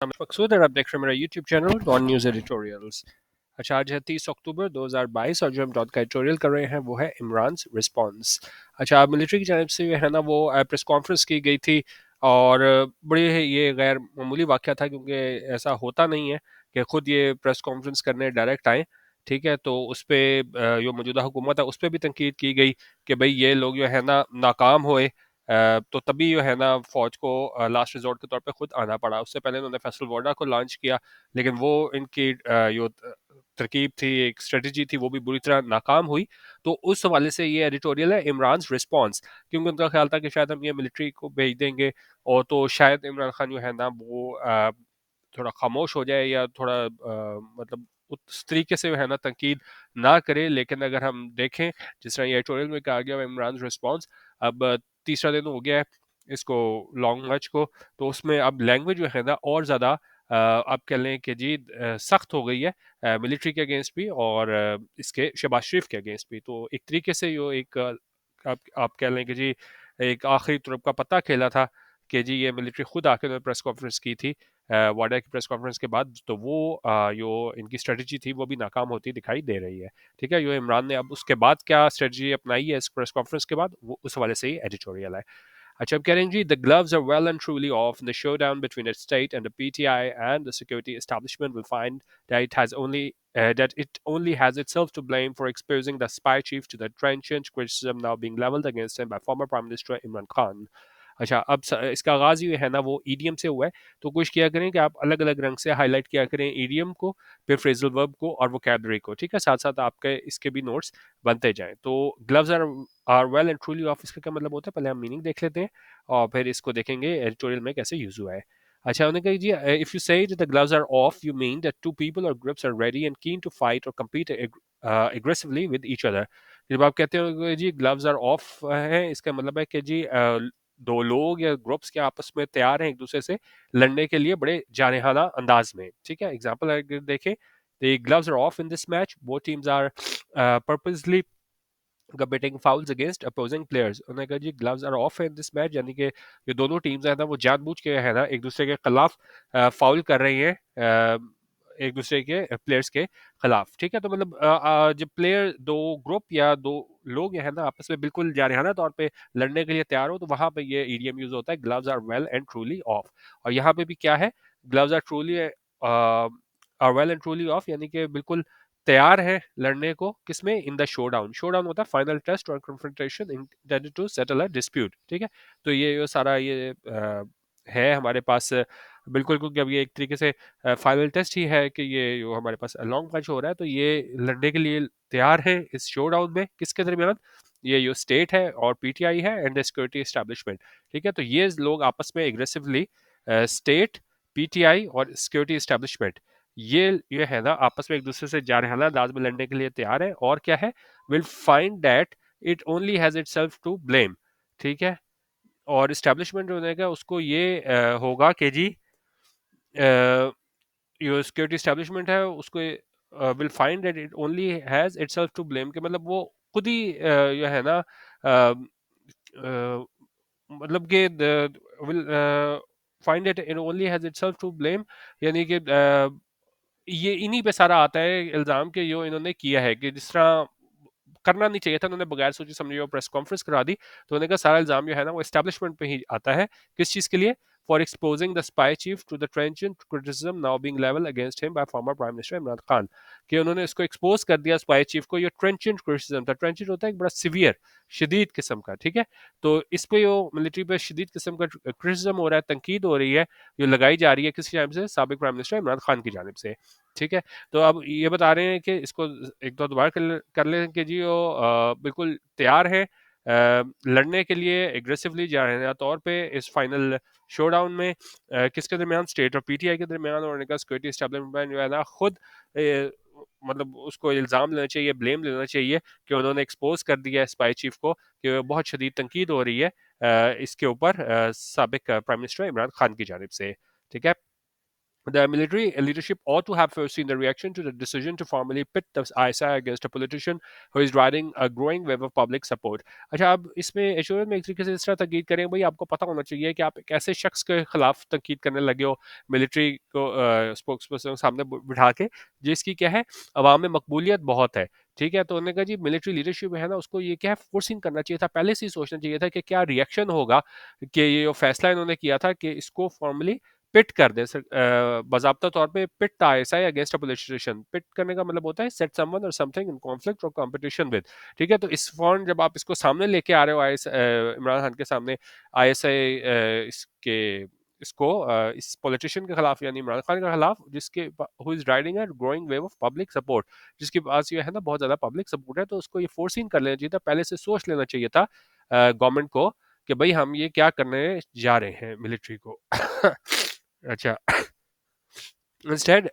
मैं मकसूद और आप देख रहे हैं मेरा YouTube channel Dawn news editorials. अच्छा, आज है 30 अक्टूबर 2022 और जो हम डॉट का एडिटोरियल कर रहे हैं वो है इमरान रिस्पॉन्स। अच्छा, मिलिट्री की जानब से है ना वो प्रेस कॉन्फ्रेंस की गई थी और बड़ी ये गैर मामूली वाक़या था क्योंकि ऐसा होता नहीं है कि ख़ुद ये प्रेस कॉन्फ्रेंस करने डायरेक्ट आएँ। ठीक है, तो उस पर जो मौजूदा हुकूमत है उस पर भी तनकीद की गई कि भाई ये लोग जो है ना नाकाम हुए, तो तभी जो है ना फ़ौज को लास्ट रिजॉर्ट के तौर पे खुद आना पड़ा। उससे पहले उन्होंने फैसल वार्डा को लॉन्च किया, लेकिन वो इनकी जो तरकीब थी, एक स्ट्रेटजी थी, वो भी बुरी तरह नाकाम हुई। तो उस हवाले से ये एडिटोरियल है इमरान रिस्पॉन्स, क्योंकि उनका ख्याल था कि शायद हम ये मिलिट्री को भेज देंगे और तो शायद इमरान खान जो है ना वो थोड़ा खामोश हो जाए या थोड़ा मतलब उस तरीके से है ना तनकीद ना करे। लेकिन अगर हम देखें जिस तरह ये एडिटोरियल में कहा गया इमरान रिस्पॉन्स, अब तीसरा दिन हो गया है इसको लॉन्ग मार्च को, तो उसमें अब लैंग्वेज जो है ना और ज़्यादा आप कह लें कि जी सख्त हो गई है मिलिट्री के अगेंस्ट भी और इसके शहबाज शरीफ के अगेंस्ट भी। तो एक तरीके से यो एक आप कह लें कि जी एक आखिरी तुरफ का पता खेला था कि जी ये मिलिट्री खुद आके उन्होंने प्रेस कॉन्फ्रेंस की थी वाडा की प्रेस कॉन्फ्रेंस के बाद, तो वो जो इनकी स्ट्रेटजी थी वो भी नाकाम होती दिखाई दे रही है। ठीक है, जो इमरान ने अब उसके बाद क्या स्ट्रेटजी अपनाई है इस प्रेस कॉन्फ्रेंस के बाद, वो उस हवाले से ही एडिटोरियल है। अच्छा, अब कह रहे हैं जी, the gloves are well and truly off. The showdown between its state and the PTI and the security establishment will find that it only has itself to blame for exposing the spy chief to the trenchant criticism now being leveled against him by former Prime Minister Imran Khan. अच्छा, अब इसका आगाज़ ये है ना वो EDM से हुआ है, तो कोशिश किया करें कि आप अलग अलग रंग से हाईलाइट किया करें ईडीएम को, फिर फ्रेजल वर्ब को और वोकैबलरी को। ठीक है, साथ साथ आपके इसके भी नोट्स बनते जाएं। तो gloves are well and truly off, इसका क्या मतलब होता है, पहले हम मीनिंग देख लेते हैं और फिर इसको देखेंगे एडिटोरियल में कैसे यूज हुआ है। अच्छा, उन्होंने कहा जी, if you say the gloves are off you mean that two people और groups are ready and keen to fight और compete aggressively with each other. जब आप कहते हो कि जी ग्लव्स आर ऑफ है, इसका मतलब है कि जी दो लोग या ग्रुप्स के आपस में तैयार हैं एक दूसरे से लड़ने के लिए बड़े जारहाना अंदाज में। ठीक है, एग्जाम्पल अगर देखें, the gloves are off in this match. Both teams are purposely committing fouls against opposing players. उन्होंने कहा जी ग्लव्स आर ऑफ है इन दिस मैच, यानी कि ये दोनों टीम्स है ना वो जानबूझ के है ना एक दूसरे के खिलाफ फाउल कर रही हैं एक दूसरे के प्लेयर्स के खिलाफ। ठीक है, तो मतलब जब प्लेयर दो ग्रुप या दो लोग है ना आपस में बिल्कुल जारहाना तौर पे लड़ने के लिए तैयार हो, तो वहां पे ये ईडीएम यूज होता है, gloves are well and truly off. और यहाँ पे भी क्या है, gloves are truly are well and truly off, यानी कि बिल्कुल तैयार है लड़ने को, किसमें, इन द शोडाउन। शोडाउन होता है फाइनल टेस्ट और confrontation intended to settle a dispute. ठीक है, तो ये सारा ये है हमारे पास बिल्कुल, क्योंकि अब ये एक तरीके से फाइनल टेस्ट ही है कि ये जो हमारे पास लॉन्ग मैच हो रहा है, तो ये लड़ने के लिए तैयार है इस शोडाउन में किसके दरमियान, ये जो स्टेट है और पीटीआई है एंड द सिक्योरिटी एस्टेब्लिशमेंट। ठीक है, तो ये लोग आपस में एग्रेसिवली स्टेट, पीटीआई और सिक्योरिटी एस्टेब्लिशमेंट, ये है ना आपस में एक दूसरे से जारहाना अंदाज में लड़ने के लिए तैयार है। और क्या है, will find that it only has itself to blame. ठीक है, और इस्टेब्लिशमेंट जो होगा उसको ये होगा कि जी जो सिक्योरिटी एस्टेब्लिशमेंट है उसको will find that it only has itself to blame, के मतलब वो खुद ही जो है ना मतलब कि will find that it only has itself to blame, यानी कि ये इन्हीं पे सारा आता है इल्ज़ाम कि जो इन्होंने किया है, कि जिस तरह करना नहीं चाहिए था, उन्होंने बगैर सोचे समझे वो प्रेस कॉन्फ्रेंस करा दी। तो उन्होंने कहा सारा इल्ज़ाम जो है ना वो एस्टेब्लिशमेंट पे ही आता है, किस चीज़ के लिए, for exposing the spy chief to the trenchant criticism now being level against him by former prime minister Imran Khan, कि उन्होंने इसको एक्सपोज कर दिया स्पाई चीफ को। ये ट्रेंचेंट क्रिटिसिज्म था, ट्रेंचेंट होता है एक बड़ा सीवियर शदीद किस्म का। ठीक है, तो इस पे जो मिलिट्री पे शदीद किस्म का क्रिटिसिज्म हो रहा है, तनकीद हो रही है, जो लगाई जा रही है किसी टाइम से साबिक प्राइम मिनिस्टर इमरान खान की जानिब से। ठीक है, तो अब ये बता रहे हैं कि इसको एक दो दोबारा कर लें कि जी वो बिल्कुल तैयार है लड़ने के लिए एग्रेसिवली जा रहे हैं तौर पे इस फाइनल शोडाउन में किसके दरमियान, स्टेट और पीटीआई के दरमियान। और उनका सिक्योरिटी एस्टेब्लिशमेंट जो है ना खुद मतलब उसको इल्ज़ाम लेना चाहिए, ब्लेम लेना चाहिए कि उन्होंने एक्सपोज कर दिया है स्पाई चीफ को, कि बहुत शदीद तनकीद हो रही है इसके ऊपर साबिक प्राइम मिनिस्टर इमरान खान की जानिब से। ठीक है, The military leadership ought to have foreseen the reaction to the decision to formally pit the ISI against a politician who is riding a growing wave of public support. अच्छा, अब इसमें assurance में एक तरीके से इस तरह तकीद करें, भाई आपको पता होना चाहिए कि आप एक ऐसे शख्स के खिलाफ तकीद करने लगे हो मिलिट्री को स्पोक्स पर्सन सामने बिठा के, जिसकी क्या है अवाम में मकबूलियत बहुत है। ठीक है, तो उन्होंने कहा जी मिलिट्री लीडरशिप है ना, उसको ये क्या है फोर्सिंग करना चाहिए था, पहले से ही सोचना चाहिए था कि क्या रिएक्शन होगा, कि ये जो फैसला इन्होंने किया था कि इसको फॉर्मली पिट कर दे बाज़ाब्ता तौर पे pit the ISI against a politician. Pit करने का मतलब होता है सेट समवन और समथिंग इन कॉन्फ्लिक्ट और कंपटीशन विद। ठीक है, तो इस फॉर्म जब आप इसको सामने लेके आ रहे हो इमरान खान के सामने आईएसआई इसके इसको इस पॉलिटिशियन के खिलाफ यानी इमरान खान के खिलाफ, जिसके who is riding a growing wave of public support, जिसके पास ये है ना बहुत ज्यादा पब्लिक सपोर्ट है, तो उसको ये फोर्सिंग कर लेना चाहिए था, पहले से सोच लेना चाहिए था गवर्नमेंट को कि भाई हम ये क्या करने जा रहे हैं मिलिट्री को। अच्छा, instead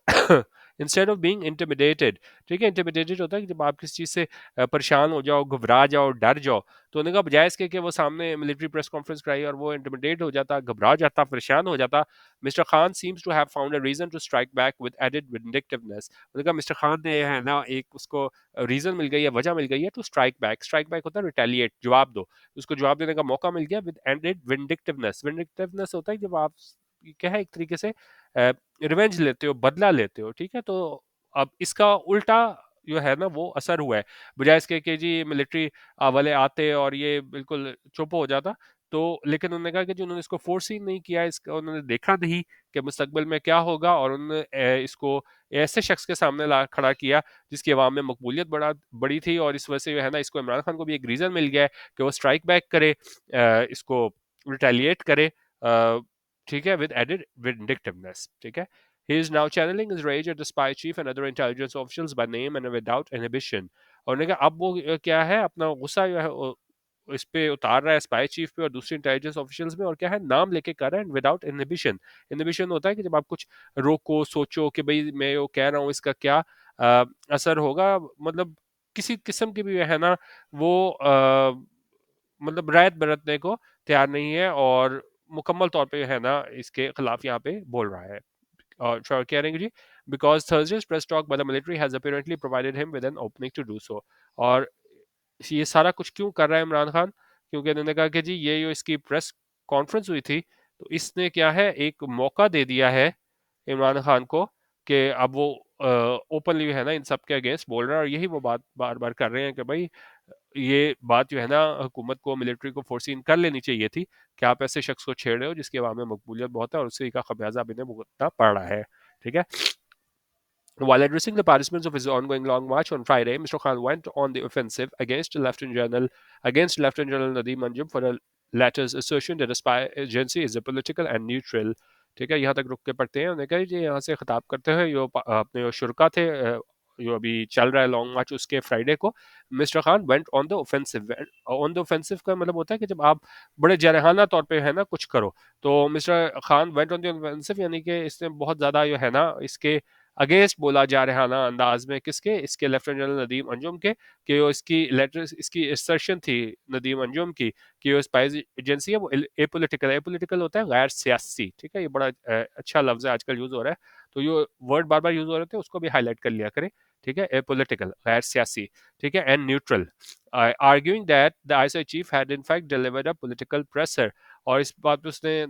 instead of being intimidated. ठीक है, इंटिमिडेटेड होता है कि जब आप किसी चीज़ से परेशान हो जाओ, घबरा जाओ, डर जाओ, तो उन्होंने कहा बजाय इसके कि वो सामने मिलिट्री प्रेस कॉन्फ्रेंस कराई और वो इंटिमिडेट हो जाता, घबरा जाता, परेशान हो जाता, mister Khan seems to have found a reason to strike back with added vindictiveness. उन्होंने कहा मिस्टर खान ने है ना एक उसको रीजन मिल गई है, वजह मिल गई है to strike back. Strike back होता है रिटेलिएट, जवाब दो, उसको जवाब देने का मौका मिल गया विद एडेड विंडिक्टिवनेस। विंडिक्टिवनेस होता है जब आप क्या है एक तरीके से रिवेंज लेते हो, बदला लेते हो। ठीक है, तो अब इसका उल्टा जो है ना वो असर हुआ है, बजाय इसके कि जी मिलिट्री वाले आते और ये बिल्कुल चुप हो जाता। तो लेकिन उन्होंने कहा कि जी उन्होंने इसको फोर्स ही नहीं किया, इसका उन्होंने देखा नहीं कि मुस्तकबिल में क्या होगा, और उन्होंने इसको ऐसे शख्स के सामने ला खड़ा किया जिसकी आवाम में मकबूलियत बड़ी थी, और इस वजह से जो है ना इसको इमरान खान को भी एक रीज़न मिल गया है कि वो स्ट्राइक बैक करे, इसको रिटेलिएट करे। ठीक है, विद एडेड विंडिक्टिवनेस। ठीक है, he is now channeling his rage at the spy chief and other intelligence officials by name and without inhibition। और उन्होंने कहा अब वो क्या है अपना गुस्सा जो है इस पे उतार रहा है स्पाई चीफ पे और दूसरे इंटेलिजेंस ऑफिशियल्स में, और क्या है नाम लेके कर रहा है विदाउट इनहिबिशन। इनहिबिशन होता है कि जब आप कुछ रोको, सोचो कि भाई मैं वो कह रहा हूँ इसका क्या असर होगा, मतलब किसी किस्म की भी है ना वो मतलब रायत बरतने को तैयार नहीं है, और मुकम्मल तौर पे है ना इसके खिलाफ यहाँ पे बोल रहा है। और कह रहे हैं जी because Thursday's press talk by the military has apparently provided him with an opening to do so। और ये सारा कुछ क्यों कर रहा है इमरान खान, क्योंकि उन्होंने कहा कि जी ये जो इसकी प्रेस कॉन्फ्रेंस हुई थी, तो इसने क्या है एक मौका दे दिया है इमरान खान को कि अब वो ओपनली है ना इन सब के अगेंस्ट बोल रहा है, और यही वो बात बार बार कर रहे हैं कि भाई ये बात जो है ना हुकूमत को मिलिट्री को फोर्सिंग कर लेनी चाहिए थी कि आप ऐसे शख्स को छेड़ रहे हो जिसके अवाम में मकबूलियत बहुत है, और उसी का खमियाजा अब इन्हें भुगतना पड़ रहा है। ठीक है, while addressing the participants of his ongoing long march on Friday, Mr. Khan went on the offensive against Lieutenant General Nadeem Anjum for the latter's assertion that a spy agency is a political and neutral। ठीक है, यहाँ तक रुक के पढ़ते हैं। उन्होंने कहा जी यहाँ से खिताब करते हुए जो अपने जो शुरा थे जो अभी चल रहा है लॉन्ग मार्च, उसके फ्राइडे को mister Khan went on the offensive. On the offensive का मतलब होता है कि जब आप बड़े जरहाना तौर पे है ना कुछ करो, तो mister Khan went on the offensive यानी कि इसने बहुत ज़्यादा जो है ना इसके अगेंस्ट बोला जा रहा ना अंदाज में, किसके, इसके लेफ्टिनेंट जनरल नदीम अंजुम के, कि वो इसकी लेटर इसकी असर्शन थी नदीम अंजुम की कि वो स्पाई एजेंसी है वो एपोलिटिकल। एपोलिटिकल होता है गैर सियासी। ठीक है, ये बड़ा अच्छा लफ्ज है, आजकल यूज हो रहा है, तो ये वर्ड बार बार यूज हो रहे थे, उसको भी हाईलाइट कर लिया करें। ठीक है, एपोलिटिकल गैर सियासी। ठीक है, and neutral, arguing that the ISI chief had in fact delivered a political pressure. और इस बात पे उसने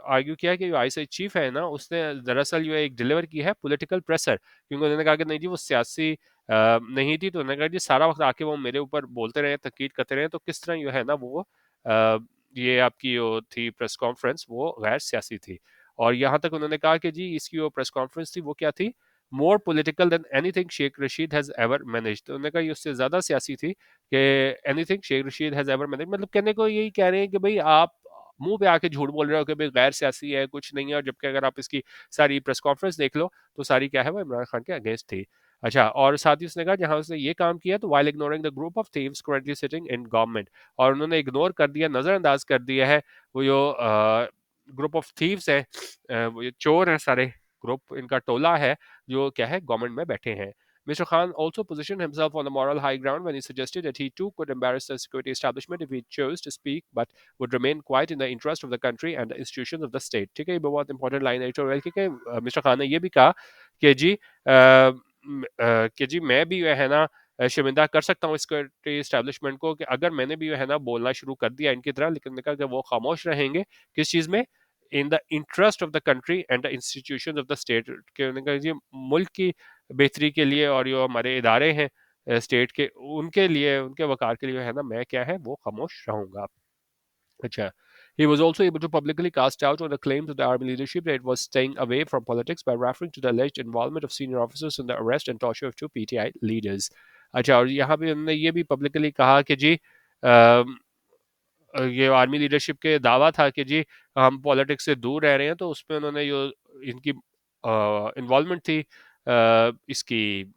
आर्ग्यू किया कि जो आईएसआई चीफ है ना उसने दरअसल जो एक डिलीवर की है पॉलिटिकल प्रेशर, क्योंकि उन्होंने कहा कि नहीं जी वो सियासी नहीं थी, तो उन्होंने कहा जी सारा वक्त आके वो मेरे ऊपर बोलते रहे, तकीद करते रहे, तो किस तरह जो है ना वो ये आपकी जो थी प्रेस कॉन्फ्रेंस वो गैर सियासी थी। और यहाँ तक उन्होंने कहा कि जी इसकी जो प्रेस कॉन्फ्रेंस थी वो क्या थी, more political than anything Sheikh Rashid has ever manage. तो उन्होंने कहा ये उससे ज्यादा सियासी थी कि anything Sheikh Rashid has ever manage, मतलब कहने को यही कह रहे हैं कि भाई आप मुंह पे आके झूठ बोल रहे हो कि भाई गैर सियासी है, कुछ नहीं है, और जबकि अगर आप इसकी सारी प्रेस कॉन्फ्रेंस देख लो तो सारी क्या है वो इमरान खान के अगेंस्ट थी। अच्छा, और साथ ही उसने कहा जहां उसने ये काम किया तो while ignoring the group of thieves currently sitting in government, और उन्होंने इग्नोर कर दिया, नजरअंदाज कर दिया है वो जो ग्रुप ऑफ थीव्स है, वो ये चोर हैं सारे, ग्रुप इनका टोला है जो क्या है गवर्नमेंट में बैठे हैं। Mr. Khan also positioned himself on the moral high ground when he suggested that he too could embarrass the security establishment if he chose to speak, but would remain quiet in the interest of the country and the institutions of the state. ठीक है, ये बहुत important line editorial की mister Khan ने ये भी कहा कि जी मैं भी जो है ना शर्मिंदा कर सकता हूँ सिक्योरिटी इस्टेब्लिशमेंट को कि अगर मैंने भी जो है ना बोलना शुरू कर दिया इनकी तरह, लेकिन मैंने कहा कि वो खामोश रहेंगे किस चीज़ में, in the interest of the country and the institution of the state, के उन्होंने कहा जी मुल्क की बेहतरी के लिए और जो हमारे इदारे हैं स्टेट के, उनके लिए उनके वकार के लिए है ना मैं क्या है वो खामोश रहूंगा. अच्छा. He was also able to publicly cast doubt on the claims of the army leadership that it was staying away from politics by referring to the alleged involvement of senior officers in the arrest and torture of two PTI leaders. अच्छा, और यहाँ पे उन्होंने ये भी publicly कहा कि जी ये आर्मी लीडरशिप के दावा था कि जी हम पॉलिटिक्स से दूर रह रहे हैं, तो उसमें उन्होंने जो इनकी इन्वॉल्वमेंट थी इसकी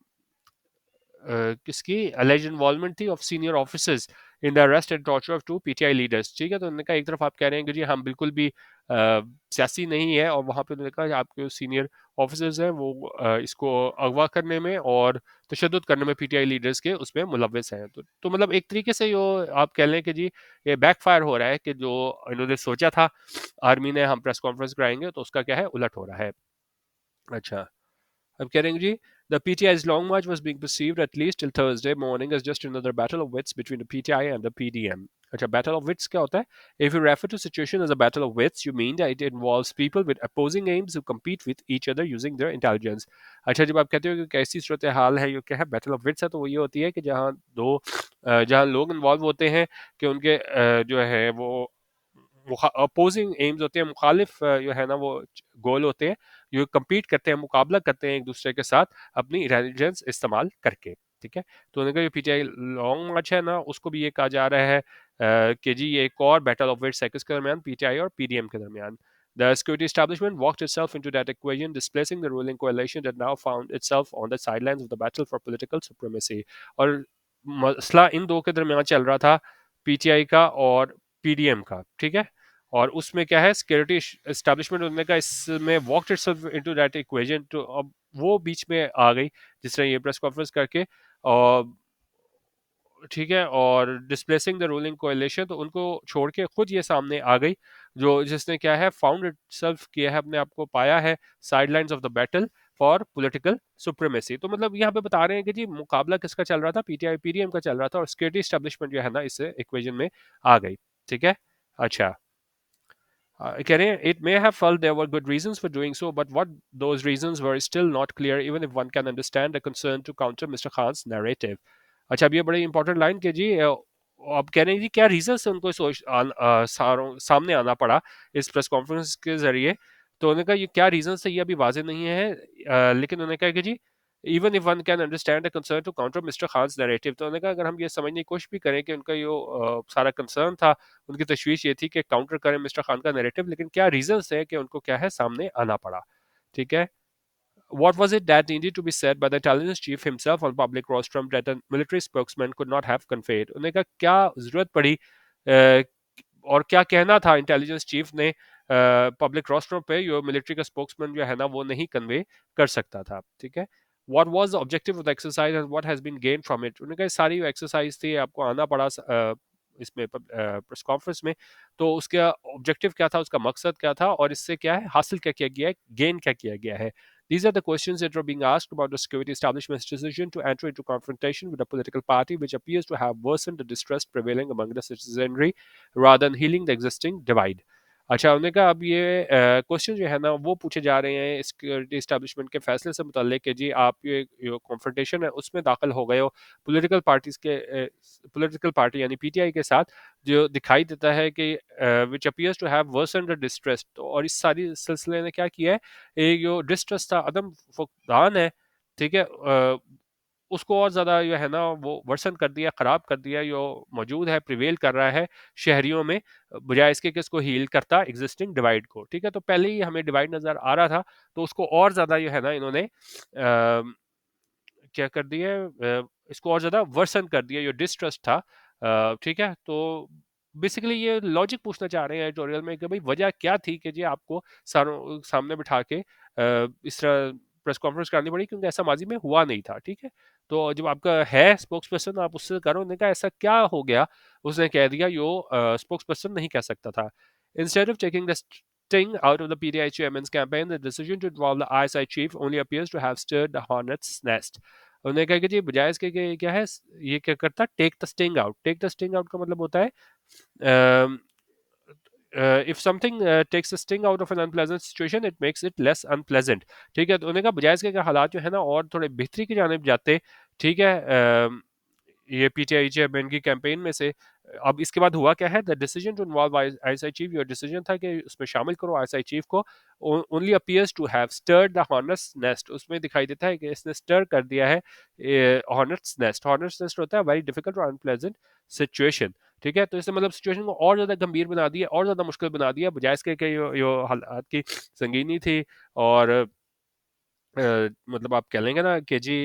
किसकी alleged involvement थी of senior officers in the arrest and torture of two PTI leaders. ठीक है, तो उन्होंने कहा एक तरफ आप कह रहे हैं कि जी हम बिल्कुल भी सियासी नहीं है, और वहाँ पे उन्होंने कहा आपके सीनियर ऑफिसर्स हैं वो इसको अगवा करने में और तशद्दुद करने में पीटीआई लीडर्स के उसमें मुलव्वस हैं. तो मतलब एक तरीके से जो आप कह लें कि जी ये बैकफायर हो रहा है कि जो इन्होंने सोचा था आर्मी ने हम प्रेस कॉन्फ्रेंस कराएंगे तो उसका क्या है उलट हो रहा है. अच्छा. I'm kidding you. The PTI's long march was being perceived at least till Thursday morning as just another battle of wits between the PTI and the PDM. अच्छा, battle of wits क्या होता है? If you refer to situation as a battle of wits, you mean that it involves people with opposing aims who compete with each other using their intelligence. अच्छा, जब आप कहते हो कि कैसी सूरत हाल है ये क्या है battle of wits है, तो वो ये होती है कि जहाँ लोग इन्वॉल्व होते हैं कि उनके जो है वो अपोजिंग एम्स होते हैं, मुखालिफ जो है ना वो गोल होते हैं, जो कम्पीट करते हैं, मुकाबला करते हैं एक दूसरे के साथ अपनी इंटेलिजेंस इस्तेमाल करके. ठीक है, तो उन्होंने कहा जो पीटीआई लॉन्ग मार्च है ना उसको भी ये कहा जा रहा है कि जी ये एक और बैटल ऑफ विट्स है किसके दरमियान, पीटीआई और पीडीएम के दरमियान. The security establishment walked itself into that equation, displacing the ruling coalition that now found itself on the sidelines of the battle for political supremacy. और मसला इन दो के दरमियान चल रहा था, पीटीआई का और पीडीएम का. ठीक है, और उसमें क्या है सिक्योरिटी एस्टेब्लिशमेंट उन्होंने कहा इसमें walked itself into that equation, तो अब वो बीच में आ गई जिस तरह ये प्रेस कॉन्फ्रेंस करके, और ठीक है, और डिस्प्लेसिंग द रूलिंग कोएलिशन, तो उनको छोड़ के खुद ये सामने आ गई जो जिसने क्या है फाउंड इटसेल्फ किया है, अपने आप को पाया है sidelines of the battle for political supremacy. तो मतलब यहाँ पे बता रहे हैं कि जी मुकाबला किसका चल रहा था, पीटीआई पीडीएम का चल रहा था, और सिक्योरिटी एस्टेब्लिशमेंट जो है ना इस इक्वेशन में आ गई. ठीक है. अच्छा. It may have felt there were good reasons for doing so, but what those reasons were is still not clear, even if one can understand the concern to counter Mr. Khan's narrative. अच्छा, अब ये बड़ी important line कि जी अब कह रहे हैं जी क्या रीजन से उनको सामने आना पड़ा इस प्रेस कॉन्फ्रेंस के जरिए. तो उन्होंने कहा ये क्या रीजन है ये अभी वाजे नहीं है, लेकिन उन्होंने कहा कि जी even if one can understand the concern to counter mister Khan's narrative, तो उन्होंने कहा अगर हम ये समझने की कोशिश भी करें कि उनका जो सारा कंसर्न था, उनकी तशवीश ये थी कि काउंटर करें मिस्टर खान का नैरेटिव, लेकिन क्या रीजंस है कि उनको क्या है सामने आना पड़ा. ठीक है. What was it that needed to be said by the intelligence chief himself on public rostrum that a military spokesman could not have conveyed? उन्होंने कहा क्या जरूरत पड़ी और क्या कहना था इंटेलिजेंस चीफ ने पब्लिक रोस्ट्रम पे जो मिलिट्री का स्पोक्समैन जो है ना वो नहीं कन्वे कर सकता था. ठीक है. What was the objective of the exercise and what has been gain from it. उन्होंने कहा सारी एक्सरसाइज थी आपको आना पड़ा इसमें प्रेस कॉन्फ्रेंस में, तो उसका ऑब्जेक्टिव क्या था, उसका मकसद क्या था, और इससे क्या है हासिल क्या किया गया है, गेन क्या किया गया है. These are the questions that are being asked about the security establishment's decision to enter into confrontation with a political party which appears to have worsened the distrust prevailing among the citizenry rather than healing the existing divide. अच्छा, उन्होंने कहा अब ये question जो है ना वो पूछे जा रहे हैं सिक्योरिटी इस्टेब्लिशमेंट के फैसले से मुतल्लिक कि जी आप ये जो कॉन्फ्रंटेशन है उसमें दाखिल हो गए हो पॉलिटिकल पार्टीज के पॉलिटिकल पार्टी यानी पीटीआई के साथ, जो दिखाई देता है कि which appears to have worsen the distrust, और इस सारी सिलसिले ने क्या किया है, एक जो डिस्ट्रेस था अदम फुकदान है. ठीक है. उसको और ज़्यादा जो है ना वो वर्सन कर दिया, ख़राब कर दिया, जो मौजूद है प्रिवेल कर रहा है शहरियों में, बजाय इसके कि इसको हील करता एग्जिस्टिंग डिवाइड को. ठीक है, तो पहले ही हमें डिवाइड नज़र आ रहा था, तो उसको और ज़्यादा जो है ना इन्होंने क्या कर दिया, इसको और ज़्यादा वर्सन कर दिया जो डिस्ट्रस्ट था. ठीक है, तो बेसिकली ये लॉजिक पूछना चाह रहे हैं एडिटोरियल में कि भाई वजह क्या थी कि जी आपको सामने बिठा के इस तरह प्रेस कॉन्फ्रेंस करनी पड़ी क्योंकि ऐसा माजी में हुआ नहीं था, ठीक है। तो जब आपका है स्पोक्स पर्सन आप उससे करो, उन्होंने कहा ऐसा क्या हो गया, उसने कह दिया यो स्पोक्स पर्सन नहीं कह सकता था। Instead of taking the sting out of the PDHMN's campaign, the decision to involve the ISI chief only appears to have stirred the hornet's nest. उन्होंने कहा कि जी बजाय इसके कि क्या है, ये क्या करता, take the sting out. Take the sting out का मतलब होता है if something takes a sting out of an unpleasant situation, it makes it less unpleasant। ठीक है, तो उन्होंने कहा बजाय इसके कि हालात जो है ना और थोड़े बेहतरी की जानिब जाते, ठीक है। ये पीटीआई चेयरमैन की कैंपेन में से अब इसके बाद हुआ क्या है, the decision to involve ISI chief, your decision था कि उसमें शामिल करो आईएसआई चीफ को, only appears to have stirred the hornet's nest. उसमें दिखाई देता है कि इसने स्टर कर दिया है हॉर्नेट्स नेस्ट। हॉर्नेट्स नेस्ट होता है वेरी डिफिकल्ट और अनप्लेजेंट सिचुएशन, ठीक है। तो इससे मतलब सिचुएशन को और ज्यादा गंभीर बना दिया, और ज्यादा मुश्किल बना दिया, बजाय इसके कि यो हालात की संगीनी थी और मतलब आप कह लेंगे ना कि जी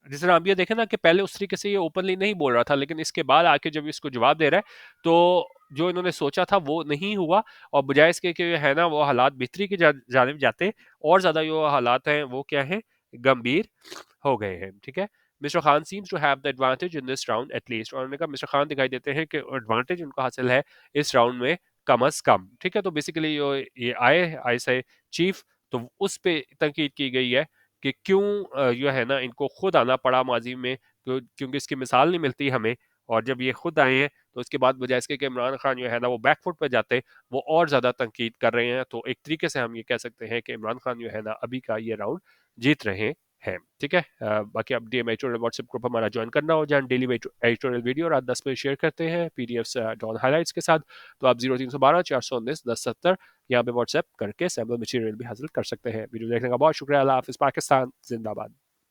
जिस तरह आप ये देखें ना कि पहले उस तरीके से ये ओपनली नहीं बोल रहा था, लेकिन इसके बाद आके जब इसको जवाब दे रहा है तो जो इन्होंने सोचा था वो नहीं हुआ, और बजाय इसके कि है ना वो हालात बेहतरी की जानिब जाते, और ज्यादा जो हालात हैं वो क्या है, गंभीर हो गए हैं, ठीक है। Mister Khan seems to have the advantage in this round at least, और उन्होंने कहा मिस्टर खान दिखाई देते हैं कि एडवांटेज उनको हासिल है इस राउंड में कम अज कम, ठीक है। तो बेसिकली ये आए आईएसआई चीफ, तो उस पे तनकीद की गई है कि क्यों जो है ना इनको खुद आना पड़ा माजी में, क्योंकि इसकी मिसाल नहीं मिलती हमें, और जब ये खुद आए हैं तो उसके बाद बजाय इसके कि इमरान खान जो है ना वो बैकफुट पर जाते, वो और ज़्यादा तनकीद कर रहे हैं। तो एक तरीके से हम ये कह सकते हैं कि इमरान खान जो है ना अभी का ये राउंड जीत रहे हैं, ठीक है। बाकी आप डीएम एडिटोरियल व्हाट्सएप ग्रुप हमारा ज्वाइन करना हो, जहाँ डेली एडिटोरियल वीडियो रात 10 बजे शेयर करते हैं पीडीएफ्स डॉन हाईलाइट्स के साथ। तो आप 0312 419 1070 यहाँ पे व्हाट्सएप करके सैम्पल मटेरियल भी हासिल कर सकते हैं। वीडियो देखने का बहुत शुक्रिया। अल्लाह हाफिज़। पाकिस्तान जिंदाबाद।